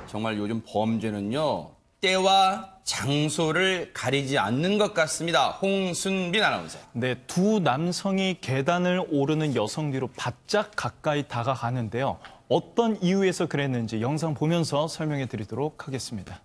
정말 요즘 범죄는요, 때와 장소를 가리지 않는 것 같습니다. 홍순빈 아나운서. 네, 두 남성이 계단을 오르는 여성 뒤로 바짝 가까이 다가가는데요. 어떤 이유에서 그랬는지 영상 보면서 설명해 드리도록 하겠습니다.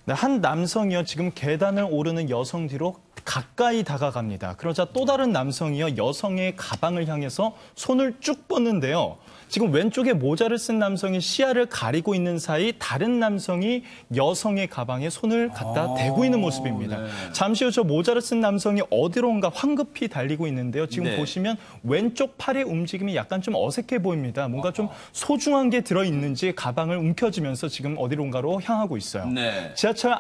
네, 한 남성이요, 지금 계단을 오르는 여성 뒤로 가까이 다가갑니다. 그러자 또 다른 남성이요, 여성의 가방을 향해서 손을 쭉 뻗는데요. 지금 왼쪽에 모자를 쓴 남성이 시야를 가리고 있는 사이 다른 남성이 여성의 가방에 손을 갖다 대고 있는 모습입니다. 네. 잠시 후 저 모자를 쓴 남성이 어디론가 황급히 달리고 있는데요. 지금 네. 보시면 왼쪽 팔의 움직임이 약간 좀 어색해 보입니다. 뭔가 좀 소중한 게 들어있는지 가방을 움켜쥐면서 지금 어디론가로 향하고 있어요. 네. 지하철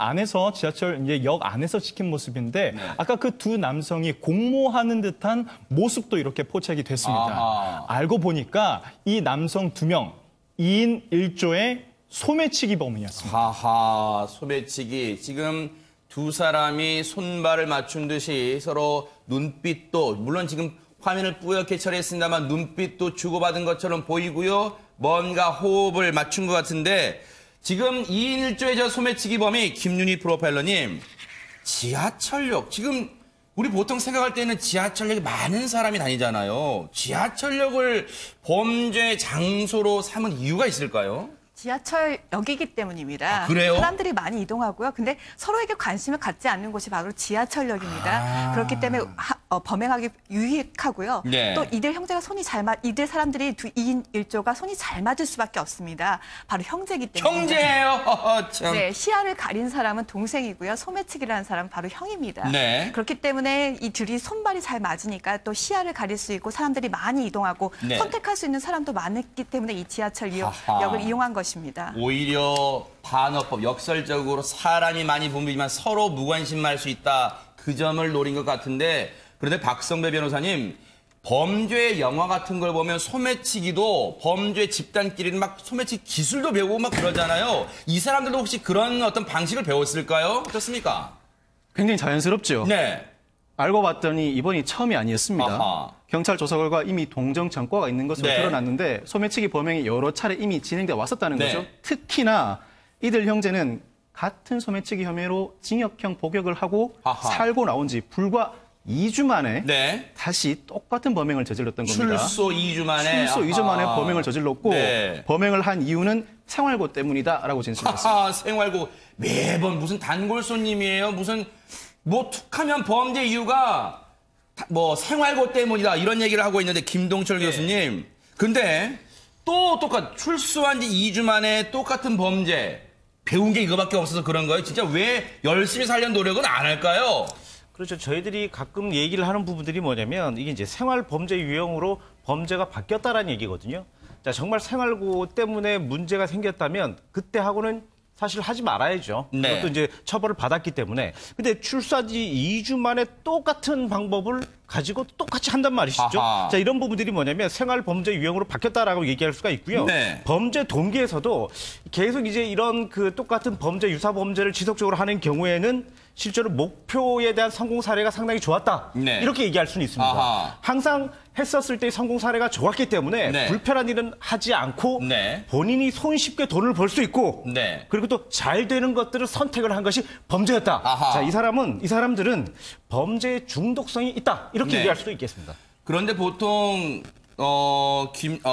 이제 역 안에서 찍힌 모습인데 네. 아까 그 두 남성이 공모하는 듯한 모습도 이렇게 포착이 됐습니다. 아하. 알고 보니까 이 남성 2명, 2인 1조의 소매치기범이었습니다. 하하, 소매치기. 지금 두 사람이 손발을 맞춘 듯이 서로 눈빛도, 물론 지금 화면을 뿌옇게 처리했습니다만 눈빛도 주고받은 것처럼 보이고요. 뭔가 호흡을 맞춘 것 같은데 지금 2인 1조의 저 소매치기범이 김윤희 프로파일러님, 지하철역, 지금 우리 보통 생각할 때는 지하철역에 많은 사람이 다니잖아요. 지하철역을 범죄 장소로 삼은 이유가 있을까요? 지하철역이기 때문입니다. 아, 그래요? 사람들이 많이 이동하고요. 근데 서로에게 관심을 갖지 않는 곳이 바로 지하철역입니다. 그렇기 때문에 범행하기 유익하고요. 네. 또 이들 형제가 이들 사람들이 2인 1조가 손이 잘 맞을 수밖에 없습니다. 바로 형제이기 때문에. 형제예요. 참. 네, 시야를 가린 사람은 동생이고요. 소매치기라는 사람은 바로 형입니다. 네. 그렇기 때문에 이 둘이 손발이 잘 맞으니까 또 시야를 가릴 수 있고 사람들이 많이 이동하고 네. 선택할 수 있는 사람도 많았기 때문에 이 아하. 지하철역을 이용한 것입니다. 오히려 반어법, 역설적으로 사람이 많이 붐비지만 서로 무관심할 수 있다. 그 점을 노린 것 같은데, 그런데 박성배 변호사님, 범죄 영화 같은 걸 보면 소매치기도 범죄 집단끼리는 막 소매치기 기술도 배우고 막 그러잖아요. 이 사람들도 혹시 그런 어떤 방식을 배웠을까요? 어떻습니까? 굉장히 자연스럽죠. 네. 알고 봤더니 이번이 처음이 아니었습니다. 아하. 경찰 조사 결과 이미 동정 전과가 있는 것으로 네. 드러났는데 소매치기 범행이 여러 차례 이미 진행돼 왔었다는 네. 거죠. 특히나 이들 형제는 같은 소매치기 혐의로 징역형 복역을 하고 아하. 살고 나온 지 불과 2주 만에 네. 다시 똑같은 범행을 저질렀던 겁니다. 출소 2주 만에. 출소 2주 만에 아하. 범행을 저질렀고 네. 범행을 한 이유는 생활고 때문이다라고 진술했습니다. 하하, 생활고 매번 무슨 단골 손님이에요. 무슨 뭐 툭하면 범죄 이유가 뭐 생활고 때문이다 이런 얘기를 하고 있는데 김동철 교수님. 근데 또 출소한 지 2주 만에 똑같은 범죄. 배운 게 이거밖에 없어서 그런 거예요. 진짜 왜 열심히 살려는 노력은 안 할까요? 그렇죠. 저희들이 가끔 얘기를 하는 부분들이 뭐냐면 이게 이제 생활 범죄 유형으로 범죄가 바뀌었다라는 얘기거든요. 자, 정말 생활고 때문에 문제가 생겼다면 그때하고는 사실 하지 말아야죠. 네. 그것도 이제 처벌을 받았기 때문에. 근데 출소한 지 2주 만에 똑같은 방법을 가지고 똑같이 한단 말이시죠. 아하. 자, 이런 부분들이 뭐냐면 생활 범죄 유형으로 바뀌었다라고 얘기할 수가 있고요. 네. 범죄 동기에서도 계속 이제 이런 그 똑같은 범죄, 유사 범죄를 지속적으로 하는 경우에는 실제로 목표에 대한 성공 사례가 상당히 좋았다. 네. 이렇게 얘기할 수는 있습니다. 아하. 항상 했었을 때 성공 사례가 좋았기 때문에 네. 불편한 일은 하지 않고 네. 본인이 손쉽게 돈을 벌 수 있고 네. 그리고 또 잘 되는 것들을 선택을 한 것이 범죄였다. 아하. 자, 이 사람들은 범죄의 중독성이 있다. 이렇게 네. 얘기할 수도 있겠습니다. 그런데 보통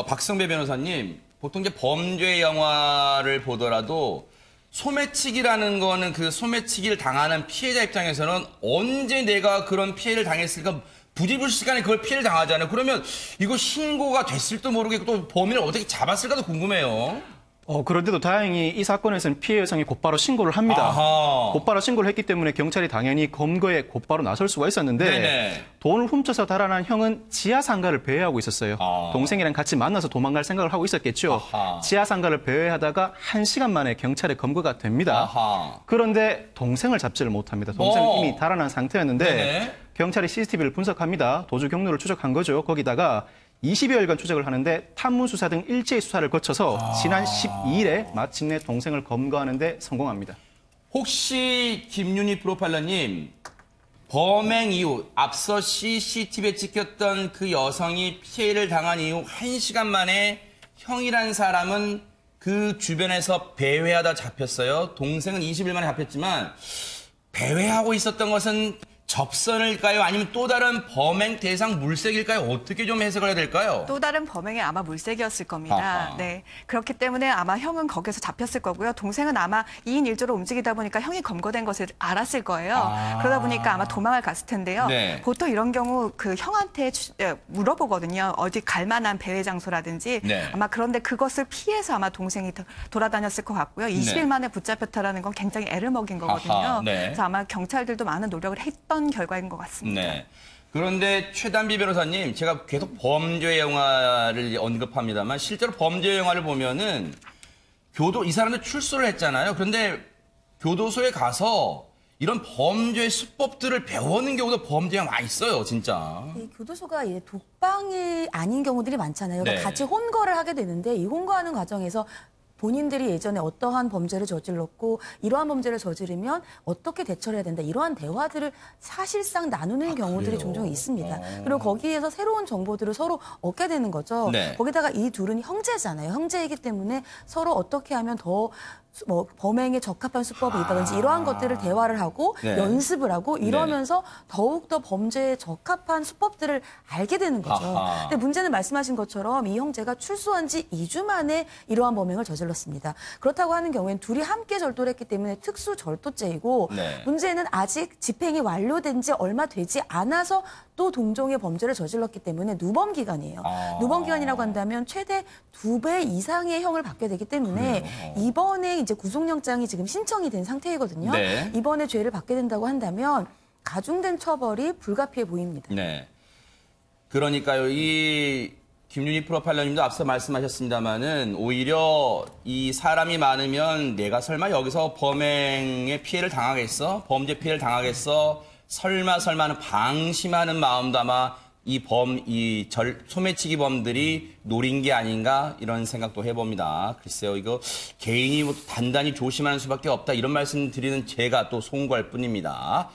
박성배 변호사님, 보통 이제 범죄 영화를 보더라도 소매치기라는 거는 그 소매치기를 당하는 피해자 입장에서는 언제 내가 그런 피해를 당했을까 부지불식간에 그걸 피해를 당하잖아요. 그러면 이거 신고가 됐을지도 모르겠고 또 범인을 어떻게 잡았을까도 궁금해요. 그런데도 다행히 이 사건에서는 피해 여성이 곧바로 신고를 합니다. 아하. 곧바로 신고를 했기 때문에 경찰이 당연히 검거에 곧바로 나설 수가 있었는데 네네. 돈을 훔쳐서 달아난 형은 지하상가를 배회하고 있었어요. 아. 동생이랑 같이 만나서 도망갈 생각을 하고 있었겠죠. 아하. 지하상가를 배회하다가 1시간 만에 경찰에 검거가 됩니다. 아하. 그런데 동생을 잡지를 못합니다. 동생은 오. 이미 달아난 상태였는데 네네. 경찰이 CCTV를 분석합니다. 도주 경로를 추적한 거죠. 거기다가 20여일간 추적을 하는데 탐문 수사 등 일제의 수사를 거쳐서 지난 12일에 마침내 동생을 검거하는 데 성공합니다. 혹시 김윤희 프로파일러님, 범행 이후 앞서 CCTV에 찍혔던 그 여성이 피해를 당한 이후 1시간 만에 형이란 사람은 그 주변에서 배회하다 잡혔어요. 동생은 20일 만에 잡혔지만 배회하고 있었던 것은 접선일까요? 아니면 또 다른 범행 대상 물색일까요? 어떻게 좀 해석을 해야 될까요? 또 다른 범행이 아마 물색이었을 겁니다. 아하. 네. 그렇기 때문에 아마 형은 거기서 잡혔을 거고요. 동생은 아마 2인 1조로 움직이다 보니까 형이 검거된 것을 알았을 거예요. 그러다 보니까 아마 도망을 갔을 텐데요. 네. 보통 이런 경우 그 형한테 물어보거든요. 어디 갈 만한 배회 장소라든지. 네. 아마 그런데 그것을 피해서 아마 동생이 돌아다녔을 것 같고요. 20일 네. 만에 붙잡혔다라는 건 굉장히 애를 먹인 거거든요. 아하, 네. 그래서 아마 경찰들도 많은 노력을 했던 결과인 것 같습니다. 네. 그런데 최단비 변호사님, 제가 계속 범죄 영화를 언급합니다만 실제로 범죄 영화를 보면은 이 사람들 출소를 했잖아요. 그런데 교도소에 가서 이런 범죄 수법들을 배우는 경우도 범죄 영화 많이 있어요, 진짜. 이 교도소가 이제 독방이 아닌 경우들이 많잖아요. 그러니까 네. 같이 혼거를 하게 되는데 이 혼거하는 과정에서 본인들이 예전에 어떠한 범죄를 저질렀고 이러한 범죄를 저지르면 어떻게 대처를 해야 된다. 이러한 대화들을 사실상 나누는 경우들이 그래요? 종종 있습니다. 그리고 거기에서 새로운 정보들을 서로 얻게 되는 거죠. 네. 거기다가 이 둘은 형제잖아요. 형제이기 때문에 서로 어떻게 하면 더 범행에 적합한 수법이 있다든지 이러한 것들을 대화를 하고 네. 연습을 하고 이러면서 더욱더 범죄에 적합한 수법들을 알게 되는 거죠. 아하. 근데 문제는 말씀하신 것처럼 이 형제가 출소한 지 2주 만에 이러한 범행을 저질렀습니다. 그렇다고 하는 경우에는 둘이 함께 절도를 했기 때문에 특수 절도죄이고 네. 문제는 아직 집행이 완료된 지 얼마 되지 않아서 또 동종의 범죄를 저질렀기 때문에 누범 기간이에요. 누범 기간이라고 한다면 최대 2배 이상의 형을 받게 되기 때문에 이번에 이제 구속영장이 지금 신청이 된 상태이거든요. 네. 이번에 죄를 받게 된다고 한다면 가중된 처벌이 불가피해 보입니다. 네. 그러니까요, 이 김윤희 프로파일러님도 앞서 말씀하셨습니다마는 오히려 이 사람이 많으면 내가 설마 여기서 범행의 피해를 당하겠어? 범죄 피해를 당하겠어? 설마는 방심하는 마음도 아마 소매치기 범들이 노린 게 아닌가 이런 생각도 해봅니다. 글쎄요, 이거 개인이 단단히 조심하는 수밖에 없다 이런 말씀 드리는 제가 또 송구할 뿐입니다.